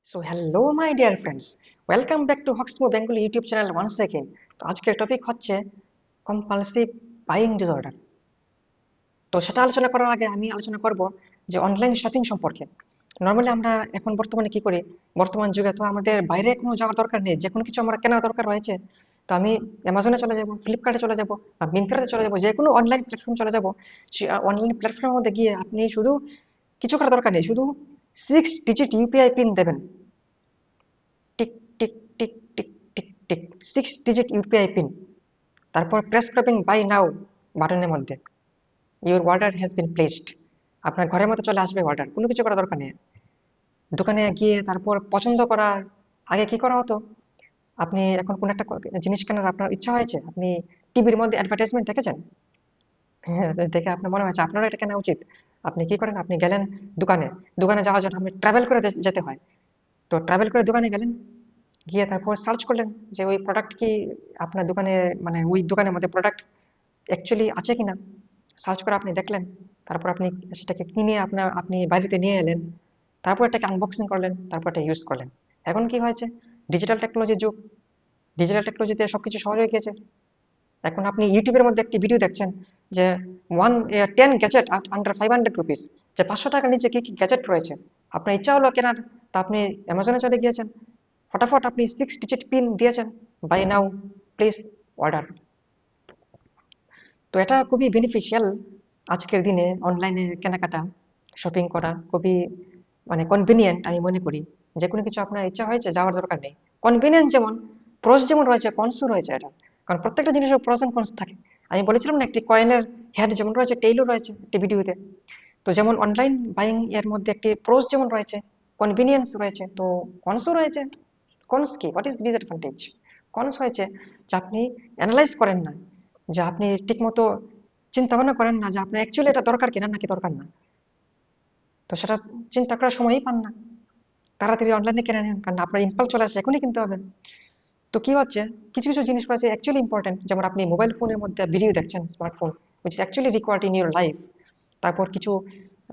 Hello my dear friends, welcome back to হক্সমো Bengali YouTube channel ওয়ান্স সেকেন্ড। তো আজকের টপিক হচ্ছে কম্পালসিভ বাইং ডিসঅর্ডার। তো সেটা আলোচনা করার আগে আমি আলোচনা করব যে অনলাইন শপিং সম্পর্কে। নর্মালি আমরা এখন বর্তমানে কি করি, বর্তমান যুগে তো আমাদের বাইরে কোনো যাওয়ার দরকার নেই, যে কোনো কিছু আমার কেনার দরকার রয়েছে। তো আমি অ্যামাজনে চলে যাব, ফ্লিপকার্টে চলে যাব, বা মিন্ত্রাতে চলে যাব, যে কোনো অনলাইন প্ল্যাটফর্ম চলে যাব। অনলাইন প্ল্যাটফর্মের মধ্যে গিয়ে আপনি শুধু কিছু করার দরকার নেই, শুধু 6 ডিজিট ইউপিআই পিন দেবেন। Tick tick tick tick tick tick, 6 digit UPI pin. তারপর প্রেস করবেন বাই নাও বাটনের মধ্যে। Your order has been placed. আপনার ঘরের মধ্যে চলে আসবে অর্ডার, কোনো কিছু করার দরকার নেই। দোকানে গিয়ে তারপর পছন্দ করা। আগে কি করা হতো, আপনি এখন কোন একটা জিনিস কেনার আপনার ইচ্ছা হয়েছে, আপনি টিভির মধ্যে অ্যাডভার্টাইজমেন্ট দেখেছেন, হ্যাঁ, দেখে আপনার মনে হয়েছে আপনারও এটা কেনা উচিত। আপনি কি করেন, আপনি গেলেন দোকানে। দোকানে যাওয়ার জন্য আপনি ট্রাভেল করে যেতে হয়। তো ট্রাভেল করে দোকানে গেলেন, গিয়ে তারপর সার্চ করলেন যে ওই প্রোডাক্ট কি আপনার দোকানে, মানে ওই দোকানের মধ্যে প্রোডাক্ট অ্যাকচুয়ালি আছে কিনা। সার্চ করে আপনি দেখলেন, তারপর আপনি সেটাকে কিনে আপনি বাড়িতে নিয়ে এলেন। তারপর এটাকে আনবক্সিং করলেন, তারপর এটা ইউজ করলেন। এখন কি হয়েছে, ডিজিটাল টেকনোলজির যুগ। ডিজিটাল টেকনোলজিতে সবকিছু সহজ হয়ে গেছে। এখন আপনি ইউটিউবের মধ্যে একটি ভিডিও দেখছেন যে 10 গ্যাজেট আন্ডার 500 রুপিস, যে 500 টাকার নিচে কি কি গ্যাজেট রয়েছে। আপনার ইচ্ছা হলো কেনার, তা আপনি অ্যামাজনে চলে গিয়েছেন, ফটাফট আপনি 6 ডিজিট পিন দিয়েছেন, বাই নাও, প্লিজ অর্ডার। তো এটা খুবই বেনিফিশিয়াল। আজকের দিনে অনলাইনে কেনাকাটা, শপিং করা খুবই মানে কনভিনিয়েন্ট আমি মনে করি। যে কোনো কিছু আপনার ইচ্ছা হয়েছে, যাওয়ার দরকার নেই। কনভিনিয়েন্ট যেমন, প্রস যেমন রয়েছে, কনসও রয়েছে এটা। কারণ প্রত্যেকটা জিনিসের প্রস এন্ড কনস থাকে। আমি বলেছিলাম না, একটি কয়েনের হেড যেমন রয়েছে, টেইলও রয়েছে একটি ভিডিওতে। তো যেমন অনলাইন বাইং এর মধ্যে একটি প্রোস যেমন রয়েছে, কনভিনিয়েন্স রয়েছে, তো কনসও রয়েছে। কনস কি, হোয়াট ইজ ডিসঅ্যাডভান্টেজ? কনস হয়েছে যে আপনি অ্যানালাইজ করেন না, যে আপনি ঠিকমতো চিন্তা ভাবনা করেন না যে আপনার অ্যাকচুয়ালি এটা দরকার কিনা নাকি দরকার না। তো সেটা চিন্তা করার সময়ই পান না, তাড়াতাড়ি অনলাইনে কিনে নেন, কারণ আপনার ইম্পালস চলে আসে, এখনই কিনতে হবে। তো কি হচ্ছে, কিছু কিছু জিনিস রয়েছে অ্যাকচুয়ালি ইম্পর্টেন্ট, যেমন আপনি মোবাইল ফোনের মধ্যে ভিডিও দেখছেন, smartphone which is actually required in your life. তারপর কিছু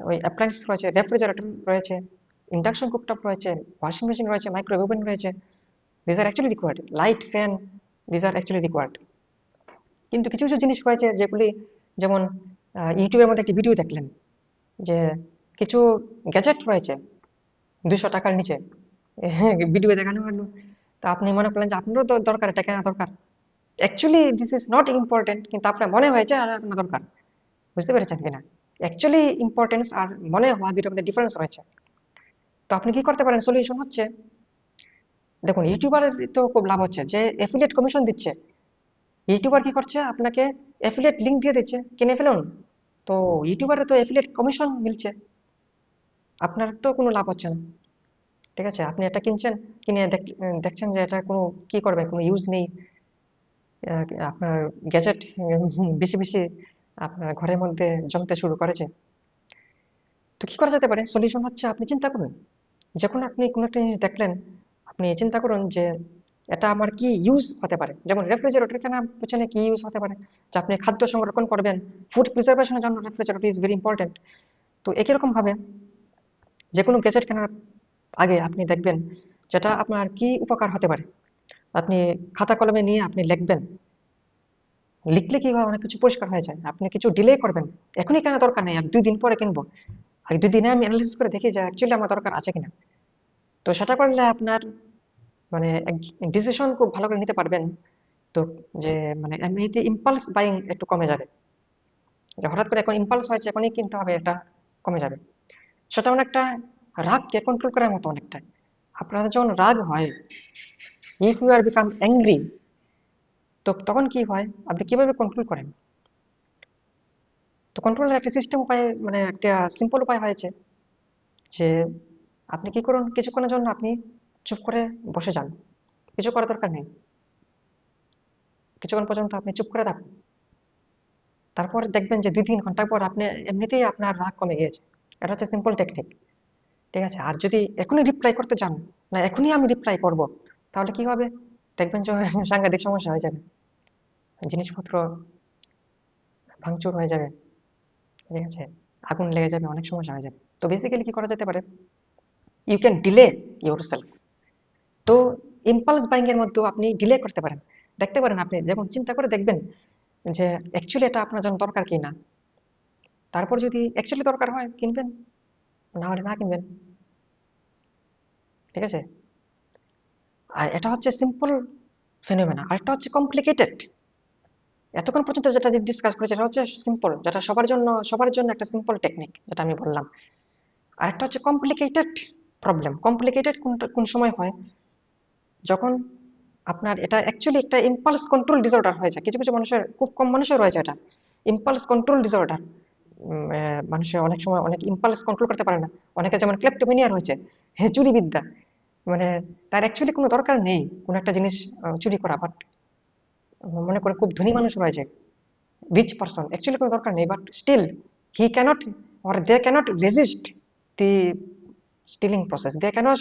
ওই অ্যাপ্লায়েন্স রয়েছে, রেফ্রিজারেটর রয়েছে, ইন্ডাকশন কুকটপ রয়েছে, ওয়াশিং মেশিন রয়েছে, মাইক্রোওয়েভ ওভেন রয়েছে। This are actually required, light, fan, this are actually required. কিন্তু কিছু কিছু জিনিস রয়েছে যেগুলি, যেমন ইউটিউবের মধ্যে একটি ভিডিও দেখলেন যে কিছু গ্যাজেট রয়েছে 200 টাকার নিচে, ভিডিও দেখানো হলো। তা আপনি মনে করলেন যে আপনারও তো দরকার, এটা কেনা দরকার। Actually this is not important, কিন্তু আপনার মনে হয়েছে আর আপনার দরকার। বুঝতে পেরেছেন কিনা? অ্যাকচুয়ালি ইম্পর্টেন্স আর মনে হওয়া দুটোর মধ্যে ডিফারেন্স রয়েছে। তো আপনি কি করতে পারেন, সলিউশন হচ্ছে, দেখুন ইউটিউবারের তো খুব লাভ হচ্ছে, যে অ্যাফিলিয়েট কমিশন দিচ্ছে। ইউটিউবার কি করছে, আপনাকে অ্যাফিলিয়েট লিংক দিয়ে দিচ্ছে, কিনে ফেলুন। তো ইউটিউবারে তো অ্যাফিলিয়েট কমিশন মিলছে, আপনার তো কোনো লাভ হচ্ছে না। ঠিক আছে, আপনি এটা কিনছেন, কিনে দেখছেন যে এটা কোনো, কি করবে, কোনো ইউজ নেই। আপনার গ্যাজেট বেশি বেশি আপনার ঘরের মধ্যে জমতে শুরু করেছে। তো কি করা যেতে পারে, সলিউশন হচ্ছে, আপনি চিন্তা করুন, যখন আপনি কোনো একটা জিনিস দেখলেন, আপনি চিন্তা করুন যে এটা আমার কি ইউজ হতে পারে। যেমন রেফ্রিজারেটর কেনার পেছনে কি ইউজ হতে পারে, যে আপনি খাদ্য সংরক্ষণ করবেন, ফুড প্রিজার্ভেশনের জন্য রেফ্রিজারেটর ইজ ভেরি ইম্পর্টেন্ট। তো একই রকম ভাবে যে কোনো গ্যাজেট কেনার আগে আপনি দেখবেন যেটা আপনার কি উপকার হতে পারে। আপনি খাতা কলমে নিয়ে আপনি লিখবেন, লিখলে কি হয়, অনেক কিছু পরিষ্কার হয়ে যায়। আপনি কিছু ডিলে করবেন, এখনই কেনা দরকার নেই, 1-2 দিন পরে কিনবো। 1-2 দিনে আমি অ্যানালিসিস করে দেখি যে অ্যাকচুয়ালি আমার দরকার আছে কিনা। তো সেটা করলে আপনার মানে ডিসিশন খুব ভালো করে নিতে পারবেন। তো যে মানে এমনিতে ইম্পালস বাইং একটু কমে যাবে, যে হঠাৎ করে এখন ইম্পালস হয়েছে এখনই কিনতে হবে, এটা কমে যাবে। সেটা অনেকটা রাগকে কন্ট্রোল করার মতো অনেকটা। আপনার যখন রাগ হয়, if you are become angry, তো তখন কি হয়, আপনি কিভাবে কন্ট্রোল করেন। তো কন্ট্রোলের একটা সিস্টেম উপায়, মানে একটা সিম্পল উপায় হয়েছে যে আপনি কি করুন, কিছুক্ষণের জন্য আপনি চুপ করে বসে যান, কিছু করার দরকার নেই। কিছুক্ষণ পর্যন্ত আপনি চুপ করে থাকুন, তারপর দেখবেন যে 2-3 ঘন্টা পর আপনি এমনিতেই আপনার রাগ কমে গিয়েছে। এটা হচ্ছে সিম্পল টেকনিক। ঠিক আছে, আর যদি এখনই রিপ্লাই করতে চান, না এখনই আমি রিপ্লাই করব, তাহলে কি হবে, দেখবেন যে সাংঘাতিক সমস্যা হয়ে যাবে, জিনিসপত্র ভাঙচুর হয়ে যাবে। ঠিক আছে, আগুন লেগে যাবে, অনেক সমস্যা হয়ে যাবে। তো বেসিক্যালি কি করা যেতে পারে, you can delay yourself. তো ইম্পালস বাইং এর মধ্যেও আপনি ডিলে করতে পারেন। দেখতে পারেন, আপনি যখন চিন্তা করে দেখবেন যে অ্যাকচুয়ালি এটা আপনার জন্য দরকার কি না, তারপর যদি অ্যাকচুয়ালি দরকার হয় কিনবেন, না হলে না কিনবেন। ঠিক আছে? আর এটা হচ্ছে সিম্পল ফেনোমেনা, আর একটা হচ্ছে কমপ্লিকেটেড। এতক্ষণ পর্যন্ত যেটা ডিসকাস করেছি এটা হচ্ছে সিম্পল, যেটা সবার জন্য একটা সিম্পল টেকনিক যেটা আমি বললাম। আর একটা হচ্ছে কমপ্লিকেটেড প্রবলেম। কমপ্লিকেটেড কোন সময় হয়, যখন আপনার এটা অ্যাকচুয়ালি একটা ইম্পালস কন্ট্রোল ডিসঅর্ডার হয়ে যায়। কিছু কিছু মানুষের, খুব কম মানুষের রয়েছে এটা, ইম্পালস কন্ট্রোল ডিসঅর্ডার। মানুষের অনেক সময় অনেক ইম্পালস কন্ট্রোল করতে পারে না। অনেকে যেমন ক্লেপ্টোমেনিয়া রয়েছে, হ্যাঁ, চুরি বিদ্যা, মানে তার অ্যাকচুয়ালি কোনো দরকার নেই কোনো একটা জিনিস চুরি করা, বাট মনে করে খুব ধনী মানুষ রয়েছে, রিচ পারসন, অ্যাকচুয়ালি কোনো দরকার নেই, but still he cannot or they cannot resist the stealing process. They cannot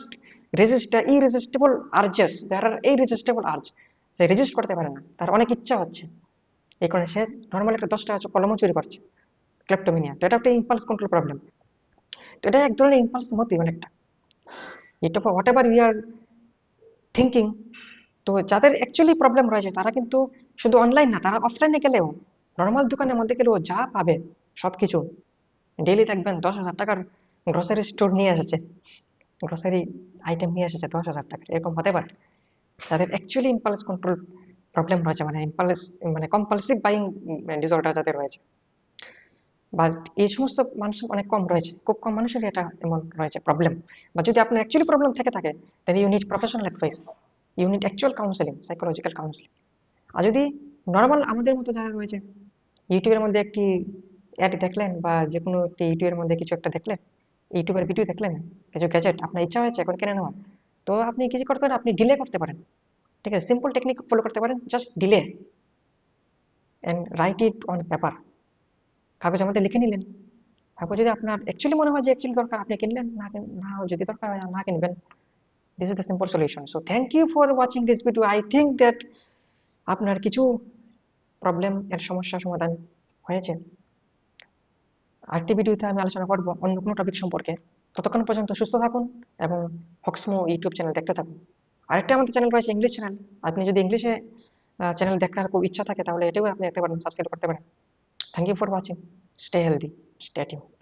resist the irresistible urges. There are irresistible urge, say resist করতে পারে না, তার অনেক ইচ্ছা হচ্ছে, এই কারণে সে নর্মালি একটা 10 টাকা কলমও চুরি করছে। ক্লেপ্টোমেনিয়া, তো এটা একটা ইম্পালস কন্ট্রোল প্রবলেম। তো এটা এক ধরনের ইম্পালস মতি অনেকটা, এটা whatever you are thinking. তো যাদের অ্যাকচুয়ালি প্রবলেম রয়েছে তারা কিন্তু শুধু অনলাইন না, তারা অফলাইনে গেলেও, নর্মাল দোকানের মধ্যে গেলেও যা পাবে সবকিছু, ডেইলি দেখবেন 10,000 টাকার গ্রোসারি স্টোর নিয়ে এসেছে, গ্রোসারি আইটেম নিয়ে এসেছে 10,000 টাকার, এরকম হতে পারে। যাদের অ্যাকচুয়ালি ইম্পালস কন্ট্রোল প্রবলেম রয়েছে, মানে কম্পালসিভ বাইং ডিসঅর্ডার যাদের রয়েছে, বাট এই সমস্ত মানুষ অনেক কম রয়েছে, খুব কম মানুষের এটা এমন রয়েছে প্রবলেম। বা যদি আপনার অ্যাকচুয়ালি প্রবলেম থেকে থাকে, তাহলে you need professional advice, you need actual counselling, psychological counselling. আর যদি নর্মাল আমাদের মতো যারা রয়েছে, ইউটিউবের মধ্যে একটি অ্যাড দেখলেন, বা যে কোনো একটি ইউটিউবের মধ্যে কিছু একটা দেখলেন, ইউটিউবের ভিডিও দেখলেন, কিছু গ্যাজেট আপনার ইচ্ছা হয়েছে এখন কিনে নেওয়ার, তো আপনি কিছু করতে পারেন, আপনি ডিলে করতে পারেন। ঠিক আছে, সিম্পল টেকনিক ফলো করতে পারেন, just delay and right it on paper, কাগজের মধ্যে লিখে নিলেন। তারপর যদি আপনার অ্যাকচুয়ালি মনে হয় যে অ্যাকচুয়ালি দরকার, আপনি কিনলেন, না যদি দরকার হয় না কিনবেন। This is the simple solution. So thank you for watching this video. I think that আপনার কিছু প্রবলেম এর সমস্যা সমাধান হয়েছে। আরেকটি ভিডিওতে আমি আলোচনা করবো অন্য কোনো টপিক সম্পর্কে। ততক্ষণ পর্যন্ত সুস্থ থাকুন এবং হক্সমো ইউটিউব চ্যানেল দেখতে থাকুন। আরেকটা আমাদের চ্যানেল রয়েছে ইংলিশ চ্যানেল, আপনি যদি ইংলিশে চ্যানেল দেখার খুব ইচ্ছা থাকে তাহলে এটাও আপনি দেখতে পারেন, সাবস্ক্রাইব করতে পারেন। Thank you for watching, stay healthy, stay tuned.